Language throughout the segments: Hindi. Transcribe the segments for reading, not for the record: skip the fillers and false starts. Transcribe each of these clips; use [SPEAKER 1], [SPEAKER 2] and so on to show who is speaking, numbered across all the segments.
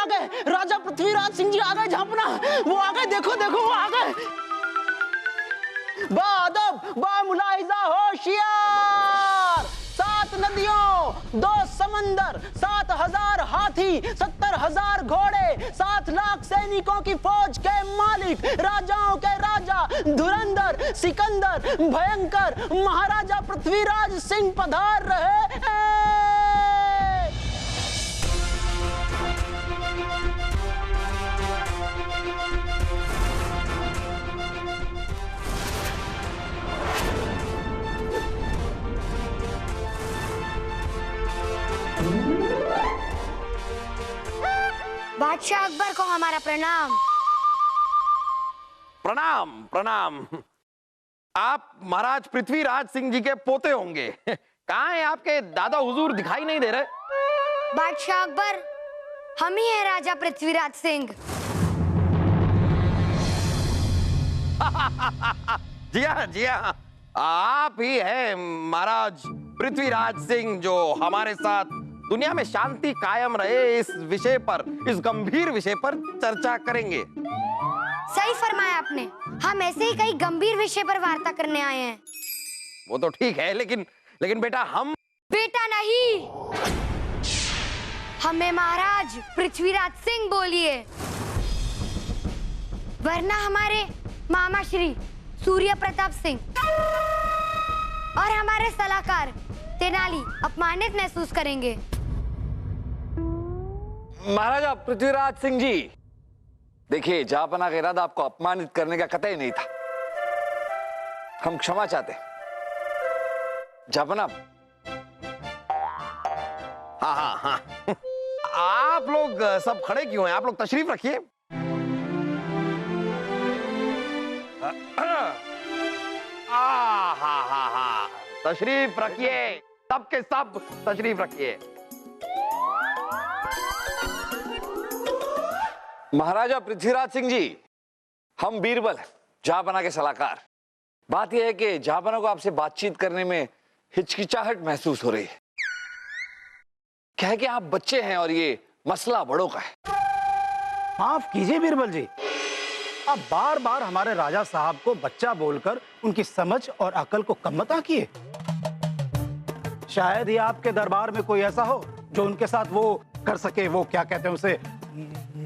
[SPEAKER 1] आ गए, राजा पृथ्वीराज सिंह जी आ गए झापना, वो आ गए, देखो देखो वो आ गए। बादब बा मुलाहिजा होशियार, 7 नदियों 2 समंदर, 7,000 हाथी, 70,000 घोड़े, 7 लाख सैनिकों की फौज के मालिक, राजाओं के राजा, धुरंधर, सिकंदर, भयंकर महाराजा पृथ्वीराज सिंह पधार रहे हैं।
[SPEAKER 2] बादशाह अकबर को हमारा प्रणाम।
[SPEAKER 3] प्रणाम प्रणाम। आप महाराज पृथ्वीराज सिंह जी के पोते होंगे। कहाँ हैं आपके दादा हुजूर, दिखाई नहीं दे रहे।
[SPEAKER 2] बादशाह अकबर, हम ही हैं राजा पृथ्वीराज सिंह।
[SPEAKER 3] जी हाँ जी हाँ, आप ही हैं महाराज पृथ्वीराज सिंह जो हमारे साथ दुनिया में शांति कायम रहे इस विषय पर, इस गंभीर विषय पर चर्चा करेंगे।
[SPEAKER 2] सही फरमाया आपने, हम ऐसे ही कई गंभीर विषय पर वार्ता करने आए हैं।
[SPEAKER 3] वो तो ठीक है, लेकिन बेटा हम
[SPEAKER 2] बेटा नहीं, हमें महाराज पृथ्वीराज सिंह बोलिए, वरना हमारे मामा श्री सूर्य प्रताप सिंह और हमारे सलाहकार तेनाली अपमानित महसूस करेंगे।
[SPEAKER 4] महाराजा पृथ्वीराज सिंह जी, देखिए जहापना का इरादा आपको अपमानित करने का कतई नहीं था। हम क्षमा चाहते हैं जहापना।
[SPEAKER 3] हाँ हाँ हाँ, आप लोग सब खड़े क्यों हैं? आप लोग तशरीफ रखिए। हाँ, तशरीफ रखिए, सबके सब तशरीफ रखिए।
[SPEAKER 4] महाराजा पृथ्वीराज सिंह जी, हम बीरबल हैं, जहापना के सलाहकार। बात यह है कि जहापना को आपसे बातचीत करने में हिचकिचाहट महसूस हो रही है। क्या है कि आप बच्चे हैं और ये मसला बड़ों का है।
[SPEAKER 1] माफ कीजिए बीरबल जी, आप बार बार हमारे राजा साहब को बच्चा बोलकर उनकी समझ और अकल को कम मत आंकिए। शायद ही आपके दरबार में कोई ऐसा हो जो उनके साथ वो कर सके, वो क्या कहते हैं उसे,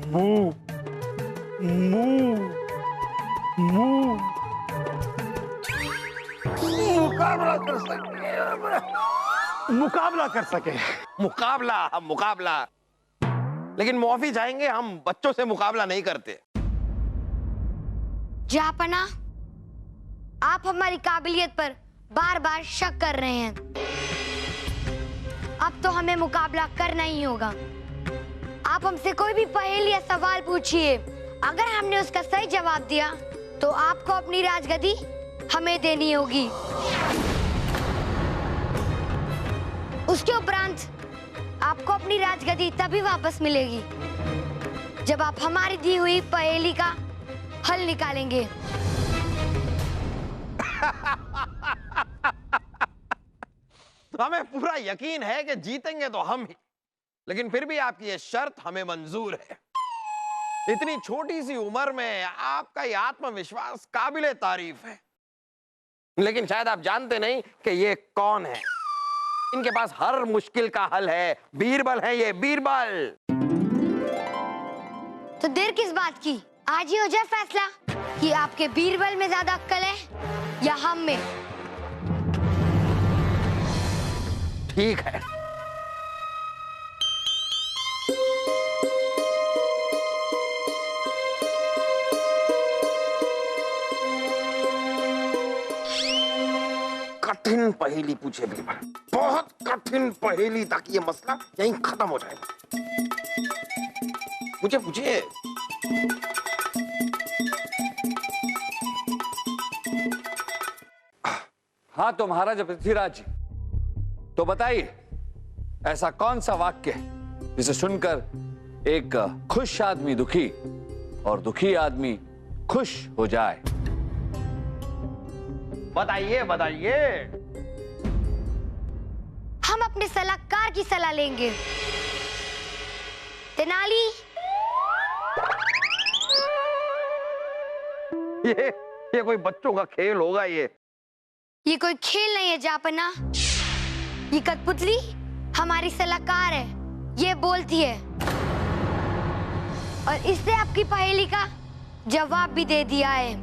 [SPEAKER 1] मुंह मुकाबला कर सके।
[SPEAKER 3] मुकाबला, लेकिन मुआफी चाहेंगे, हम बच्चों से मुकाबला नहीं करते।
[SPEAKER 2] जहापना, आप हमारी काबिलियत पर बार बार शक कर रहे हैं। अब तो हमें मुकाबला करना ही होगा। आप हमसे कोई भी पहेली या सवाल पूछिए, अगर हमने उसका सही जवाब दिया तो आपको अपनी राजगद्दी हमें देनी होगी। उसके उपरांत आपको अपनी राजगद्दी तभी वापस मिलेगी जब आप हमारी दी हुई पहेली का हल निकालेंगे।
[SPEAKER 3] हमें पूरा यकीन है कि जीतेंगे तो हम ही, लेकिन फिर भी आपकी ये शर्त हमें मंजूर है। इतनी छोटी सी उम्र में आपका ये आत्मविश्वास काबिले तारीफ है। लेकिन शायद आप जानते नहीं कि ये कौन है। इनके पास हर मुश्किल का हल है। बीरबल है ये, बीरबल।
[SPEAKER 2] तो देर किस बात की, आज ही हो जाए फैसला कि आपके बीरबल में ज्यादा अक्ल है या हम में।
[SPEAKER 3] ठीक है। कठिन पहेली पूछे बीरबल, बहुत कठिन पहेली, ताकि ये मसला यहीं खत्म हो जाएगा। पूछे पूछे।
[SPEAKER 4] हाँ तो महाराजा पृथ्वीराज जी, तो बताइए ऐसा कौन सा वाक्य है जिसे सुनकर एक खुश आदमी दुखी और दुखी आदमी खुश हो जाए।
[SPEAKER 3] बताइए बताइए।
[SPEAKER 2] हम अपने सलाहकार की सलाह लेंगे। तेनाली,
[SPEAKER 3] ये कोई बच्चों का खेल होगा ये
[SPEAKER 2] कोई खेल नहीं है जापना। ये कठपुतली हमारी सलाहकार है, ये बोलती है और इसने आपकी पहेली का जवाब भी दे दिया है।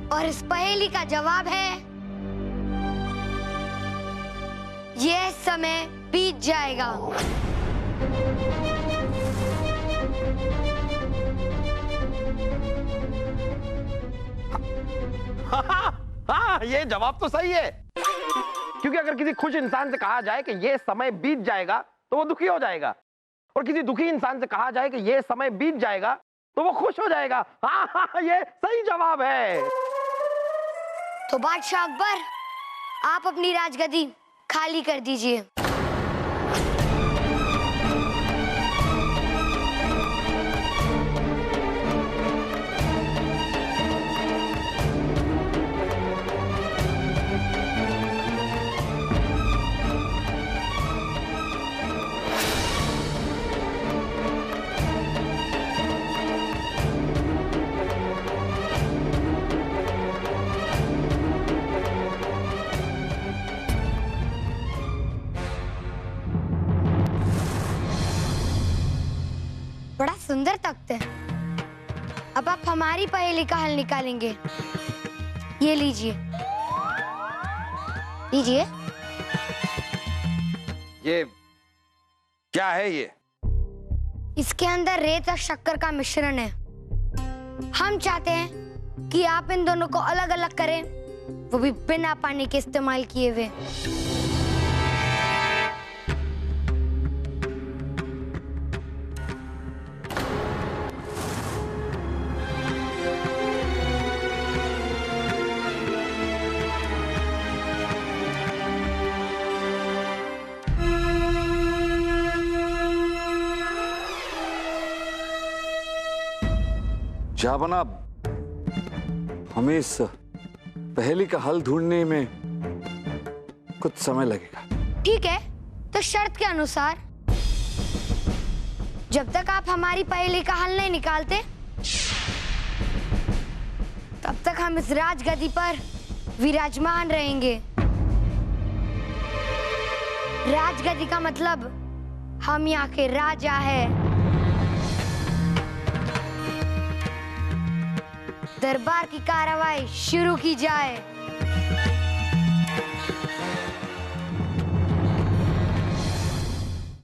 [SPEAKER 2] और इस पहेली का जवाब है यह समय बीत जाएगा।
[SPEAKER 3] हाँ, ये जवाब तो सही है, क्योंकि अगर किसी खुश इंसान से कहा जाए कि ये समय बीत जाएगा तो वो दुखी हो जाएगा, और किसी दुखी इंसान से कहा जाए कि ये समय बीत जाएगा तो वो खुश हो जाएगा। हाँ हाँ, ये सही जवाब है।
[SPEAKER 2] तो बादशाह अकबर, आप अपनी राजगद्दी खाली कर दीजिए। बड़ा सुंदर तख्त है। अब आप हमारी पहेली का हल निकालेंगे। ये लीजिए, लीजिए।
[SPEAKER 3] ये क्या है ये?
[SPEAKER 2] इसके अंदर रेत और शक्कर का मिश्रण है। हम चाहते हैं कि आप इन दोनों को अलग अलग करें, वो भी बिना पानी के इस्तेमाल किए हुए।
[SPEAKER 4] जाबना, हमें इस पहेली का हल ढूंढने में कुछ समय लगेगा।
[SPEAKER 2] ठीक है, तो शर्त के अनुसार जब तक आप हमारी पहेली का हल नहीं निकालते तब तक हम इस राजगद्दी पर विराजमान रहेंगे। राजगद्दी का मतलब हम यहाँ के राजा हैं। दरबार की कार्रवाई शुरू की जाए।